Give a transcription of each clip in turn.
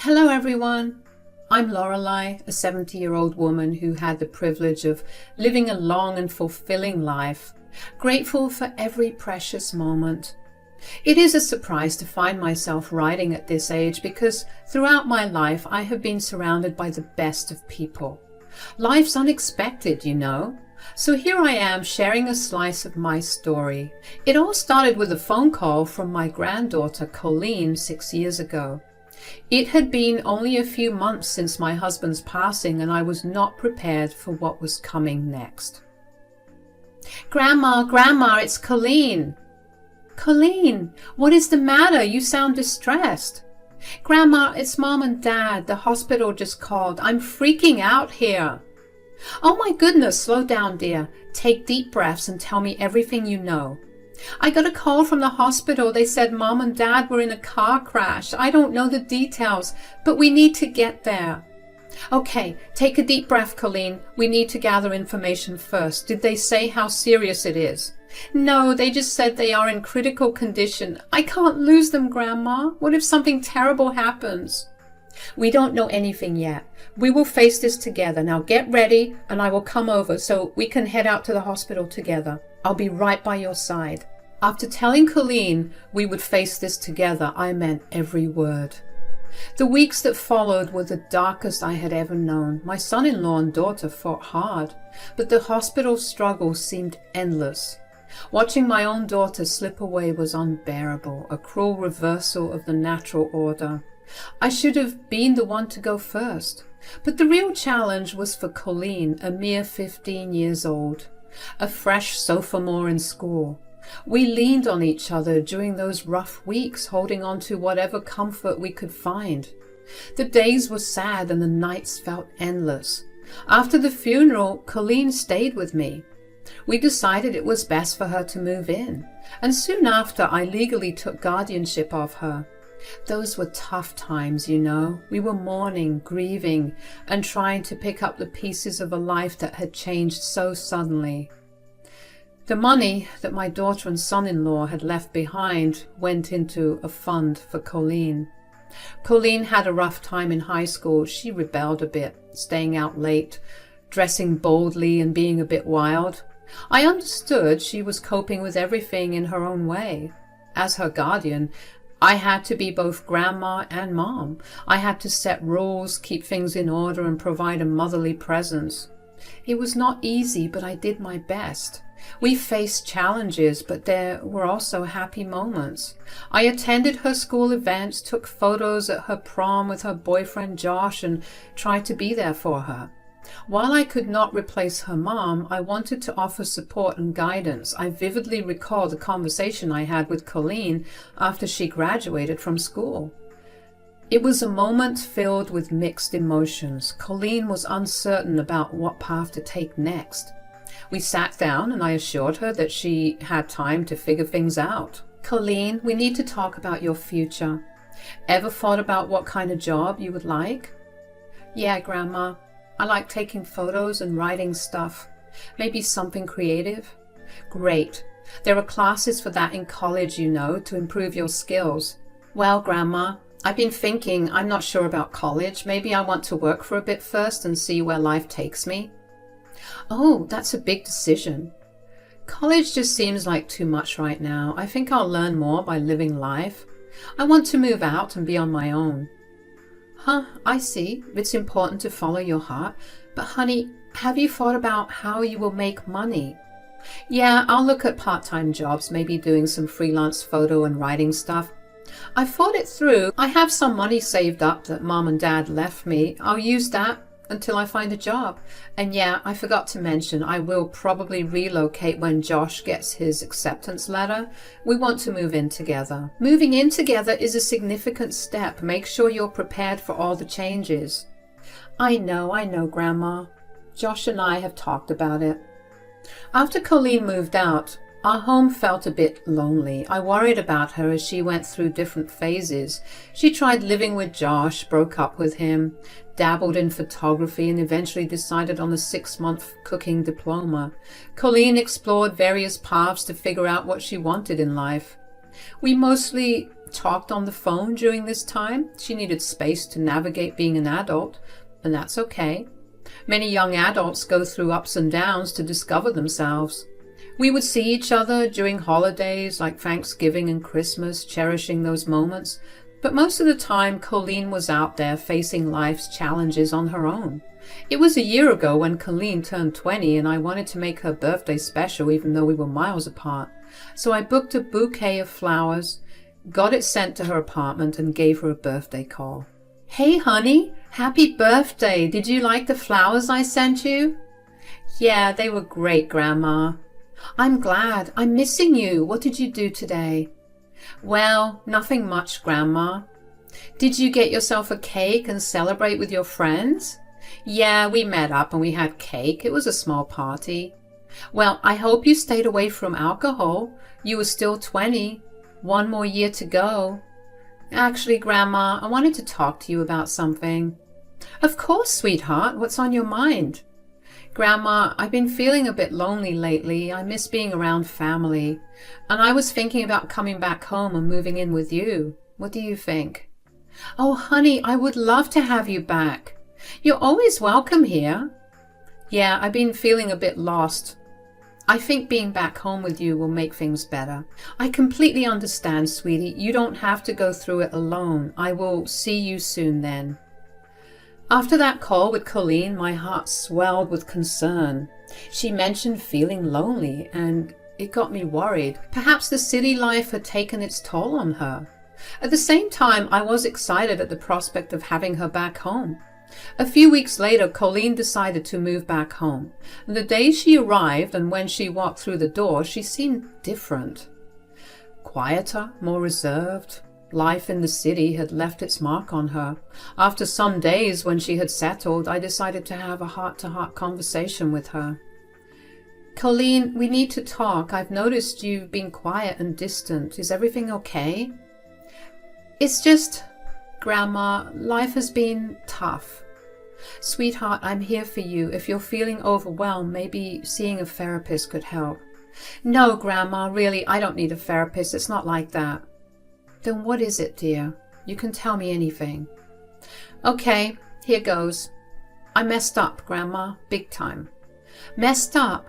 Hello everyone, I'm Lorelei, a 70-year-old woman who had the privilege of living a long and fulfilling life, grateful for every precious moment. It is a surprise to find myself writing at this age because throughout my life I have been surrounded by the best of people. Life's unexpected, you know. So here I am sharing a slice of my story. It all started with a phone call from my granddaughter Colleen 6 years ago. It had been only a few months since my husband's passing and I was not prepared for what was coming next. Grandma, it's Colleen. Colleen, what is the matter? You sound distressed. Grandma, it's Mom and Dad. The hospital just called. I'm freaking out here. Oh my goodness, slow down, dear. Take deep breaths and tell me everything you know. I got a call from the hospital. They said Mom and Dad were in a car crash. I don't know the details, but we need to get there. Okay, take a deep breath, Colleen. We need to gather information first. Did they say how serious it is? No, they just said they are in critical condition. I can't lose them, Grandma. What if something terrible happens? We don't know anything yet. We will face this together. Now get ready and I will come over so we can head out to the hospital together. I'll be right by your side. After telling Colleen we would face this together, I meant every word. The weeks that followed were the darkest I had ever known. My son-in-law and daughter fought hard, but the hospital struggle seemed endless. Watching my own daughter slip away was unbearable, a cruel reversal of the natural order. I should have been the one to go first. But the real challenge was for Colleen, a mere 15 years old, a fresh sophomore in school. We leaned on each other during those rough weeks, holding on to whatever comfort we could find. The days were sad and the nights felt endless. After the funeral, Colleen stayed with me. We decided it was best for her to move in, and soon after I legally took guardianship of her. Those were tough times, you know. We were mourning, grieving, and trying to pick up the pieces of a life that had changed so suddenly. The money that my daughter and son-in-law had left behind went into a fund for Colleen. Colleen had a rough time in high school. She rebelled a bit, staying out late, dressing boldly and being a bit wild. I understood she was coping with everything in her own way. As her guardian, I had to be both grandma and mom. I had to set rules, keep things in order, and provide a motherly presence. It was not easy, but I did my best. We faced challenges, but there were also happy moments. I attended her school events, took photos at her prom with her boyfriend Josh, and tried to be there for her. While I could not replace her mom, I wanted to offer support and guidance. I vividly recall the conversation I had with Colleen after she graduated from school. It was a moment filled with mixed emotions. Colleen was uncertain about what path to take next. We sat down and I assured her that she had time to figure things out. Colleen, we need to talk about your future. Ever thought about what kind of job you would like? Yeah, Grandma. I like taking photos and writing stuff. Maybe something creative? Great. There are classes for that in college, you know, to improve your skills. Well, Grandma, I've been thinking I'm not sure about college. Maybe I want to work for a bit first and see where life takes me. Oh, that's a big decision. College just seems like too much right now. I think I'll learn more by living life. I want to move out and be on my own. Huh, I see. It's important to follow your heart. But honey, have you thought about how you will make money? Yeah, I'll look at part-time jobs, maybe doing some freelance photo and writing stuff. I thought it through. I have some money saved up that Mom and Dad left me. I'll use that until I find a job. And yeah, I forgot to mention, I will probably relocate when Josh gets his acceptance letter. We want to move in together. Moving in together is a significant step. Make sure you're prepared for all the changes. I know, Grandma. Josh and I have talked about it. After Colleen moved out, our home felt a bit lonely. I worried about her as she went through different phases. She tried living with Josh, broke up with him, dabbled in photography, and eventually decided on a 6-month cooking diploma. Colleen explored various paths to figure out what she wanted in life. We mostly talked on the phone during this time. She needed space to navigate being an adult, and that's okay. Many young adults go through ups and downs to discover themselves. We would see each other during holidays like Thanksgiving and Christmas, cherishing those moments. But most of the time, Colleen was out there facing life's challenges on her own. It was a year ago when Colleen turned 20, and I wanted to make her birthday special even though we were miles apart. So I booked a bouquet of flowers, got it sent to her apartment, and gave her a birthday call. "Hey, honey, happy birthday. Did you like the flowers I sent you?" "Yeah, they were great, Grandma." "I'm glad. I'm missing you. What did you do today?" "Well, nothing much, Grandma." "Did you get yourself a cake and celebrate with your friends?" "Yeah, we met up and we had cake. It was a small party." "Well, I hope you stayed away from alcohol. You were still 20. One more year to go." "Actually, Grandma, I wanted to talk to you about something." "Of course, sweetheart. What's on your mind?" "Grandma, I've been feeling a bit lonely lately. I miss being around family. And I was thinking about coming back home and moving in with you. What do you think?" "Oh, honey, I would love to have you back. You're always welcome here." "Yeah, I've been feeling a bit lost. I think being back home with you will make things better." "I completely understand, sweetie. You don't have to go through it alone. I will see you soon then." After that call with Colleen, my heart swelled with concern. She mentioned feeling lonely, and it got me worried. Perhaps the city life had taken its toll on her. At the same time, I was excited at the prospect of having her back home. A few weeks later, Colleen decided to move back home. The day she arrived and when she walked through the door, she seemed different. Quieter, more reserved. Life in the city had left its mark on her. After some days when she had settled, I decided to have a heart-to-heart conversation with her. "Colleen, we need to talk. I've noticed you've been quiet and distant. Is everything okay?" "It's just, Grandma, life has been tough." "Sweetheart, I'm here for you. If you're feeling overwhelmed, maybe seeing a therapist could help." "No, Grandma, really, I don't need a therapist. It's not like that." "Then what is it, dear? You can tell me anything." "Okay, here goes. I messed up, Grandma, big time." "Messed up?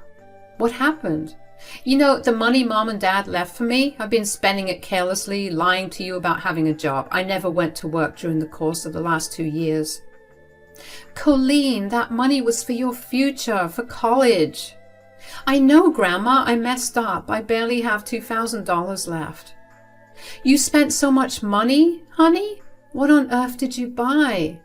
What happened?" "You know, the money Mom and Dad left for me, I've been spending it carelessly, lying to you about having a job. I never went to work during the course of the last 2 years." "Colleen, that money was for your future, for college." "I know, Grandma, I messed up. I barely have $2,000 left." "You spent so much money, honey? What on earth did you buy?"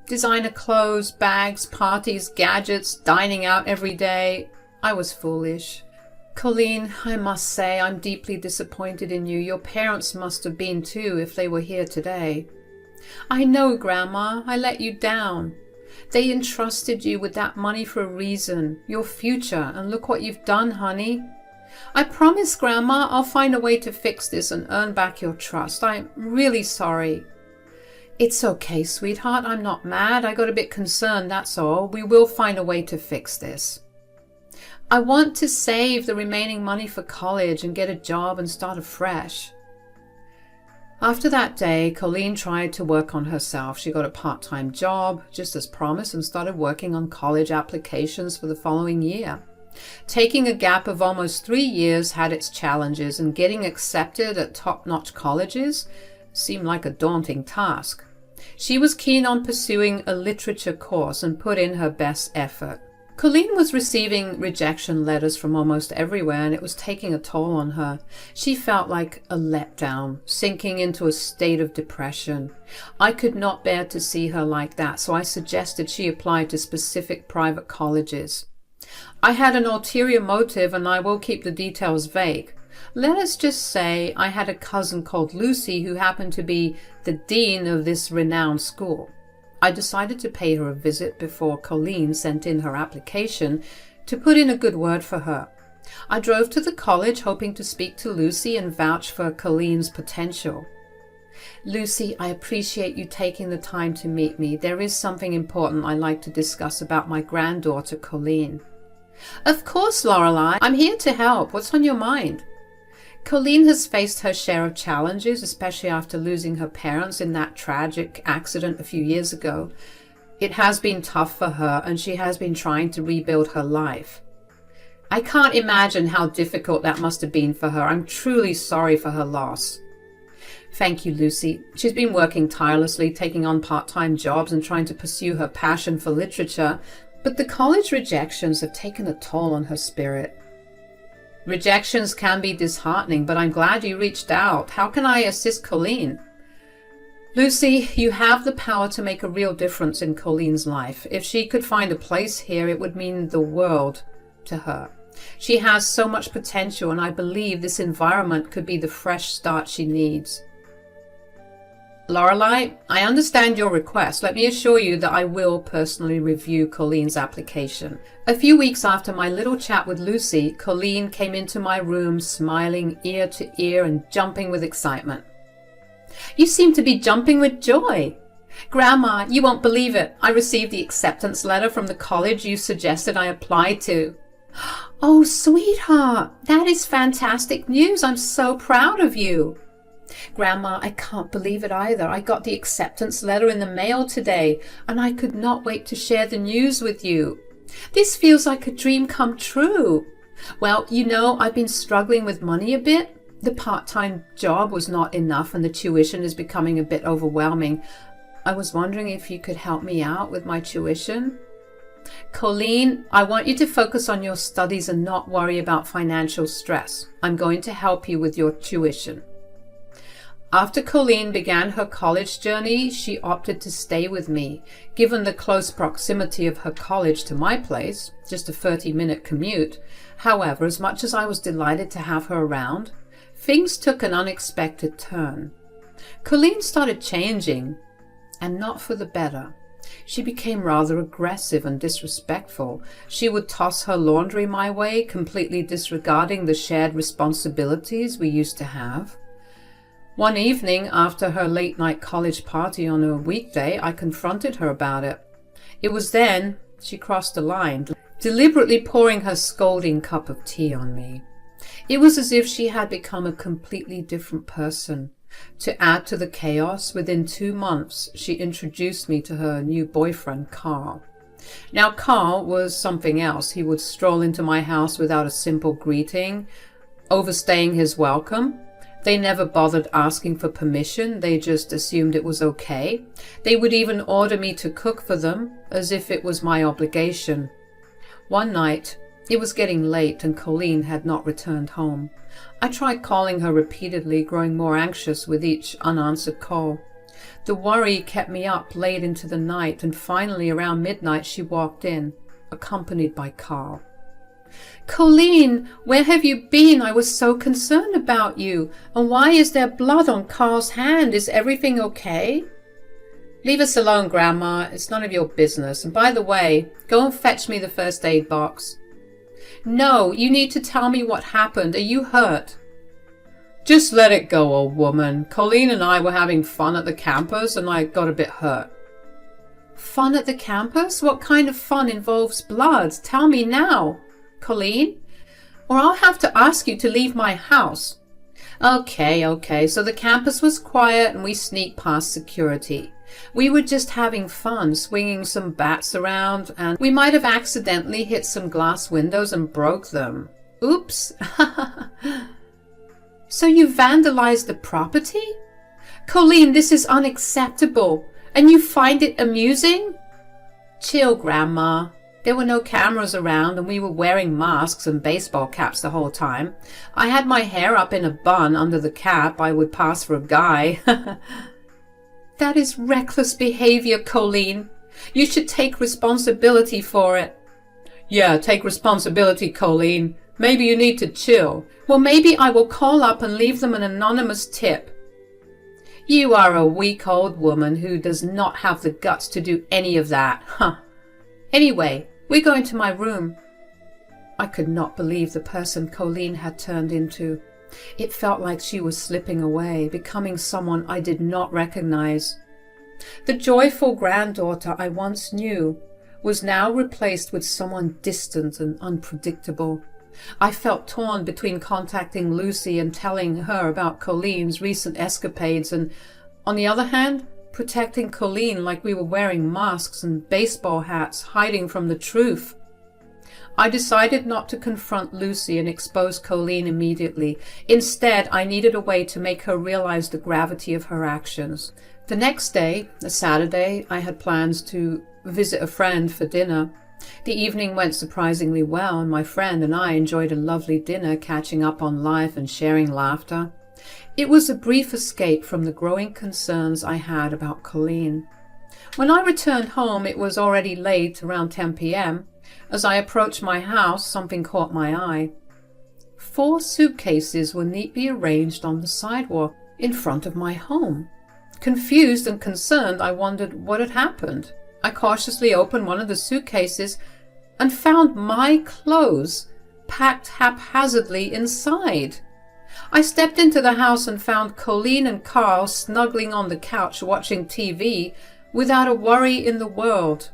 "Designer clothes, bags, parties, gadgets, dining out every day. I was foolish." "Colleen, I must say I'm deeply disappointed in you. Your parents must have been too if they were here today." "I know, Grandma. I let you down. They entrusted you with that money for a reason, your future, and look what you've done, honey. I promise, Grandma, I'll find a way to fix this and earn back your trust. I'm really sorry." "It's okay, sweetheart. I'm not mad. I got a bit concerned, that's all. We will find a way to fix this." "I want to save the remaining money for college and get a job and start afresh." After that day, Colleen tried to work on herself. She got a part-time job, just as promised, and started working on college applications for the following year. Taking a gap of almost 3 years had its challenges, and getting accepted at top-notch colleges seemed like a daunting task. She was keen on pursuing a literature course and put in her best effort. Colleen was receiving rejection letters from almost everywhere, and it was taking a toll on her. She felt like a letdown, sinking into a state of depression. I could not bear to see her like that, so I suggested she apply to specific private colleges. I had an ulterior motive, and I will keep the details vague. Let us just say I had a cousin called Lucy who happened to be the dean of this renowned school. I decided to pay her a visit before Colleen sent in her application to put in a good word for her. I drove to the college hoping to speak to Lucy and vouch for Colleen's potential. "Lucy, I appreciate you taking the time to meet me. There is something important I'd like to discuss about my granddaughter, Colleen." "Of course, Lorelei. I'm here to help. What's on your mind?" Colleen has faced her share of challenges, especially after losing her parents in that tragic accident a few years ago. It has been tough for her, and she has been trying to rebuild her life. I can't imagine how difficult that must have been for her. I'm truly sorry for her loss. Thank you, Lucy. She's been working tirelessly, taking on part-time jobs and trying to pursue her passion for literature, but the college rejections have taken a toll on her spirit. Rejections can be disheartening, but I'm glad you reached out. How can I assist Colleen? Lucy, you have the power to make a real difference in Colleen's life. If she could find a place here, it would mean the world to her. She has so much potential, and I believe this environment could be the fresh start she needs. Lorelei, I understand your request. Let me assure you that I will personally review Colleen's application. A few weeks after my little chat with Lucy, Colleen came into my room smiling ear to ear and jumping with excitement. You seem to be jumping with joy. Grandma, you won't believe it. I received the acceptance letter from the college you suggested I apply to. Oh, sweetheart, that is fantastic news. I'm so proud of you. Grandma, I can't believe it either. I got the acceptance letter in the mail today, and I could not wait to share the news with you. This feels like a dream come true. Well, you know, I've been struggling with money a bit. The part-time job was not enough, and the tuition is becoming a bit overwhelming. I was wondering if you could help me out with my tuition. Colleen, I want you to focus on your studies and not worry about financial stress. I'm going to help you with your tuition. After Colleen began her college journey, she opted to stay with me. Given the close proximity of her college to my place, just a 30-minute commute. However, as much as I was delighted to have her around, things took an unexpected turn. Colleen started changing, and not for the better. She became rather aggressive and disrespectful. She would toss her laundry my way, completely disregarding the shared responsibilities we used to have. One evening, after her late-night college party on a weekday, I confronted her about it. It was then she crossed the line, deliberately pouring her scalding cup of tea on me. It was as if she had become a completely different person. To add to the chaos, within 2 months, she introduced me to her new boyfriend, Carl. Now, Carl was something else. He would stroll into my house without a simple greeting, overstaying his welcome. They never bothered asking for permission. They just assumed it was okay. They would even order me to cook for them, as if it was my obligation. One night, it was getting late and Colleen had not returned home. I tried calling her repeatedly, growing more anxious with each unanswered call. The worry kept me up late into the night, and finally around midnight she walked in, accompanied by Carl. Colleen, where have you been? I was so concerned about you. And why is there blood on Carl's hand? Is everything okay? Leave us alone, Grandma. It's none of your business. And by the way, go and fetch me the first aid box. No, you need to tell me what happened. Are you hurt? Just let it go, old woman. Colleen and I were having fun at the campus and I got a bit hurt. Fun at the campus? What kind of fun involves blood? Tell me now, Colleen, or I'll have to ask you to leave my house. Okay. So the campus was quiet and we sneaked past security. We were just having fun, swinging some bats around, and we might have accidentally hit some glass windows and broke them. Oops. So you vandalized the property? Colleen, this is unacceptable. And you find it amusing? Chill, Grandma. There were no cameras around and we were wearing masks and baseball caps the whole time. I had my hair up in a bun under the cap. I would pass for a guy. That is reckless behavior, Colleen. You should take responsibility for it. Yeah, take responsibility, Colleen. Maybe you need to chill. Well, maybe I will call up and leave them an anonymous tip. You are a weak old woman who does not have the guts to do any of that. Anyway, we're going to my room. I could not believe the person Colleen had turned into. It felt like she was slipping away, becoming someone I did not recognize. The joyful granddaughter I once knew was now replaced with someone distant and unpredictable. I felt torn between contacting Lucy and telling her about Colleen's recent escapades and, on the other hand, protecting Colleen like we were wearing masks and baseball hats, hiding from the truth. I decided not to confront Lucy and expose Colleen immediately. Instead, I needed a way to make her realize the gravity of her actions. The next day, a Saturday, I had plans to visit a friend for dinner. The evening went surprisingly well, and my friend and I enjoyed a lovely dinner, catching up on life and sharing laughter. It was a brief escape from the growing concerns I had about Colleen. When I returned home, it was already late, around 10 p.m. As I approached my house, something caught my eye. 4 suitcases were neatly arranged on the sidewalk in front of my home. Confused and concerned, I wondered what had happened. I cautiously opened one of the suitcases and found my clothes packed haphazardly inside. I stepped into the house and found Colleen and Carl snuggling on the couch watching TV without a worry in the world.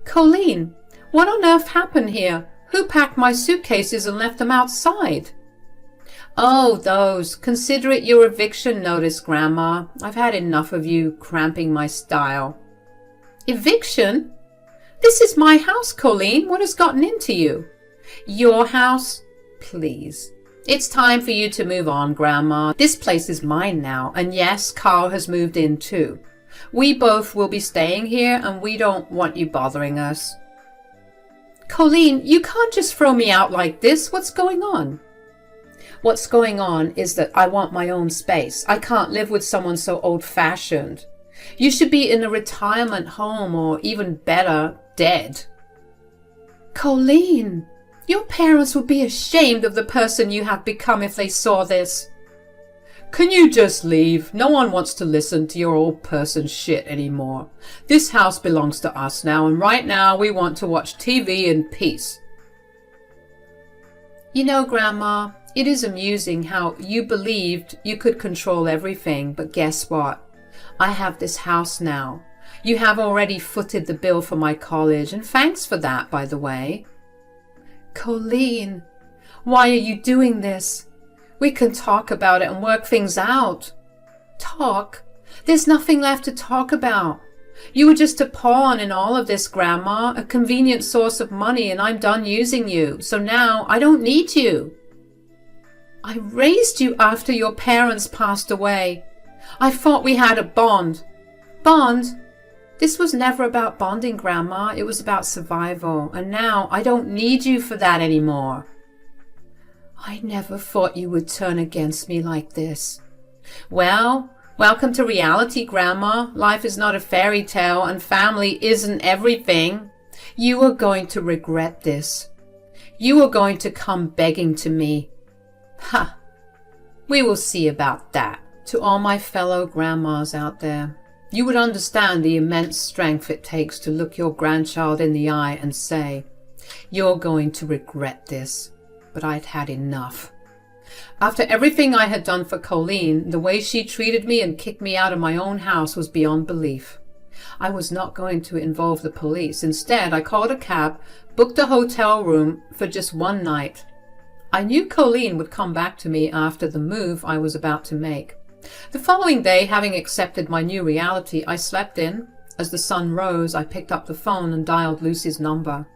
"Colleen, what on earth happened here? Who packed my suitcases and left them outside?" "Oh, those. Consider it your eviction notice, Grandma. I've had enough of you cramping my style." "Eviction? This is my house, Colleen. What has gotten into you?" "Your house? Please. It's time for you to move on, Grandma. This place is mine now, and yes, Carl has moved in too. We both will be staying here, and we don't want you bothering us." "Colleen, you can't just throw me out like this. What's going on?" "What's going on is that I want my own space. I can't live with someone so old-fashioned. You should be in a retirement home, or even better, dead." "Colleen, your parents would be ashamed of the person you have become if they saw this." "Can you just leave? No one wants to listen to your old person shit anymore. This house belongs to us now, and right now we want to watch TV in peace." "You know, Grandma, it is amusing how you believed you could control everything, but guess what? I have this house now. You have already footed the bill for my college, and thanks for that, by the way." "Colleen, why are you doing this? We can talk about it and work things out." "Talk? There's nothing left to talk about. You were just a pawn in all of this, Grandma, a convenient source of money, and I'm done using you, so now I don't need you." "I raised you after your parents passed away. I thought we had a bond." "Bond? This was never about bonding, Grandma. It was about survival, and now I don't need you for that anymore." "I never thought you would turn against me like this." "Well, welcome to reality, Grandma. Life is not a fairy tale, and family isn't everything. You are going to regret this. You are going to come begging to me." "Ha! We will see about that." To all my fellow grandmas out there, you would understand the immense strength it takes to look your grandchild in the eye and say, "You're going to regret this." But I'd had enough. After everything I had done for Colleen, the way she treated me and kicked me out of my own house was beyond belief. I was not going to involve the police. Instead, I called a cab, booked a hotel room for just one night. I knew Colleen would come back to me after the move I was about to make. The following day, having accepted my new reality, I slept in. As the sun rose, I picked up the phone and dialed Lucy's number.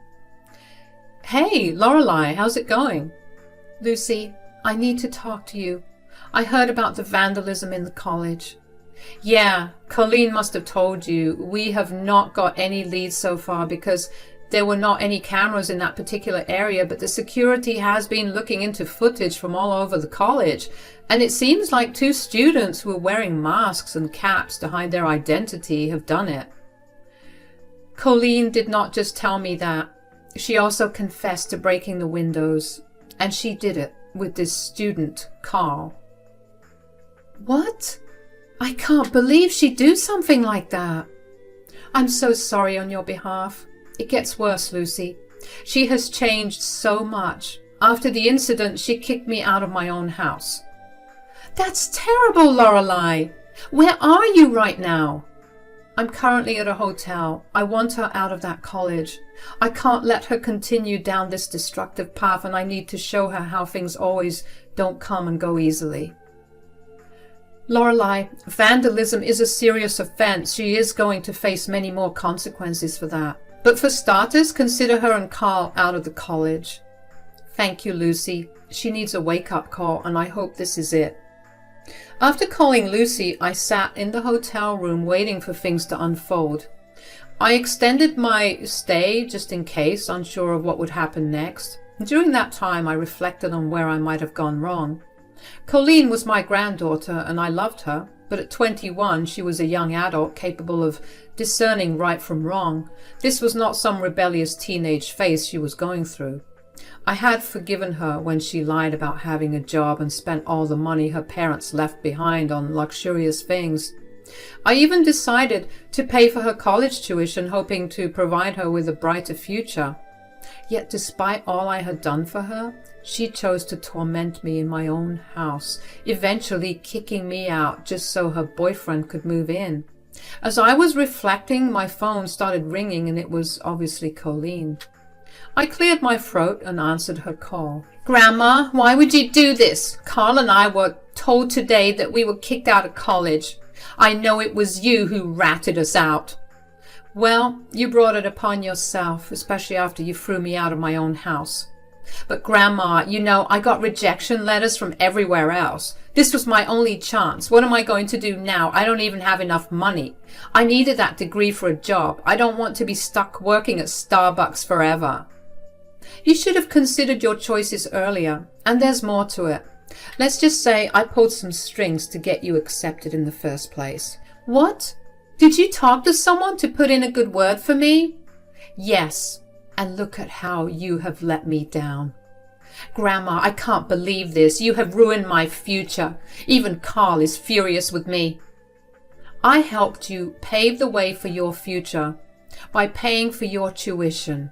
"Hey, Lorelei, how's it going?" "Lucy, I need to talk to you. I heard about the vandalism in the college." "Yeah, Colleen must have told you. We have not got any leads so far because there were not any cameras in that particular area, but the security has been looking into footage from all over the college, and it seems like 2 students who were wearing masks and caps to hide their identity have done it." Colleen did not just tell me that. She also confessed to breaking the windows, and she did it with this student, Carl. "What? I can't believe she'd do something like that." "I'm so sorry on your behalf. It gets worse, Lucy. She has changed so much. After the incident, she kicked me out of my own house." "That's terrible, Lorelei. Where are you right now?" I'm currently at a hotel. I want her out of that college. I can't let her continue down this destructive path, and I need to show her how things always don't come and go easily. Lorelei, vandalism is a serious offense. She is going to face many more consequences for that. But for starters, consider her and Carl out of the college. Thank you, Lucy. She needs a wake-up call, and I hope this is it. After calling Lucy, I sat in the hotel room waiting for things to unfold. I extended my stay just in case, unsure of what would happen next. During that time, I reflected on where I might have gone wrong. Colleen was my granddaughter, and I loved her, but at 21 she was a young adult capable of discerning right from wrong. This was not some rebellious teenage phase she was going through. I had forgiven her when she lied about having a job and spent all the money her parents left behind on luxurious things. I even decided to pay for her college tuition, hoping to provide her with a brighter future. Yet despite all I had done for her, she chose to torment me in my own house, eventually kicking me out just so her boyfriend could move in. As I was reflecting, my phone started ringing, and it was obviously Colleen. I cleared my throat and answered her call. Grandma, why would you do this? Carl and I were told today that we were kicked out of college. I know it was you who ratted us out. Well, you brought it upon yourself, especially after you threw me out of my own house. But Grandma, you know, I got rejection letters from everywhere else. This was my only chance. What am I going to do now? I don't even have enough money. I needed that degree for a job. I don't want to be stuck working at Starbucks forever. You should have considered your choices earlier, and there's more to it. Let's just say I pulled some strings to get you accepted in the first place. What? Did you talk to someone to put in a good word for me? Yes, and look at how you have let me down. Grandma, I can't believe this. You have ruined my future. Even Carl is furious with me. I helped you pave the way for your future by paying for your tuition.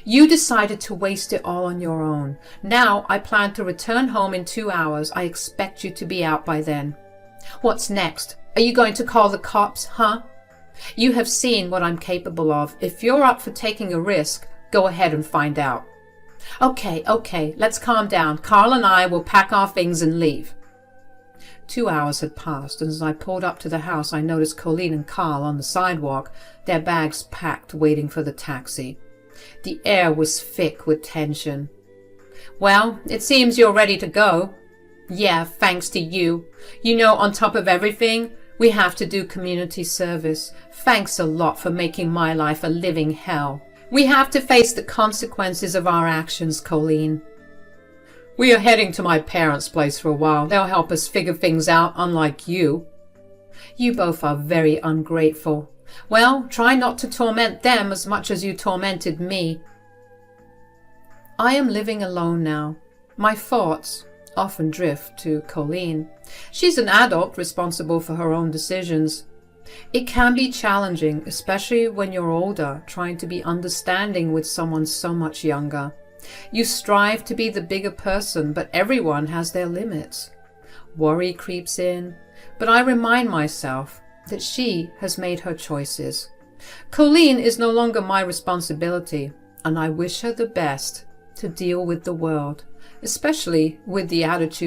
You decided to waste it all on your own. Now I plan to return home in 2 hours. I expect you to be out by then. What's next? Are you going to call the cops, huh? You have seen what I'm capable of. If you're up for taking a risk, go ahead and find out. Okay, let's calm down. Carl and I will pack our things and leave. 2 hours had passed, and as I pulled up to the house, I noticed Colleen and Carl on the sidewalk, their bags packed, waiting for the taxi. The air was thick with tension. Well, it seems you're ready to go. Yeah, thanks to you. You know, on top of everything, we have to do community service. Thanks a lot for making my life a living hell. We have to face the consequences of our actions, Colleen. We are heading to my parents' place for a while. They'll help us figure things out, unlike you. You both are very ungrateful. Well, try not to torment them as much as you tormented me. I am living alone now. My thoughts often drift to Colleen. She's an adult responsible for her own decisions. It can be challenging, especially when you're older, trying to be understanding with someone so much younger. You strive to be the bigger person, but everyone has their limits. Worry creeps in, but I remind myself that she has made her choices. Colleen is no longer my responsibility, and I wish her the best to deal with the world, especially with the attitude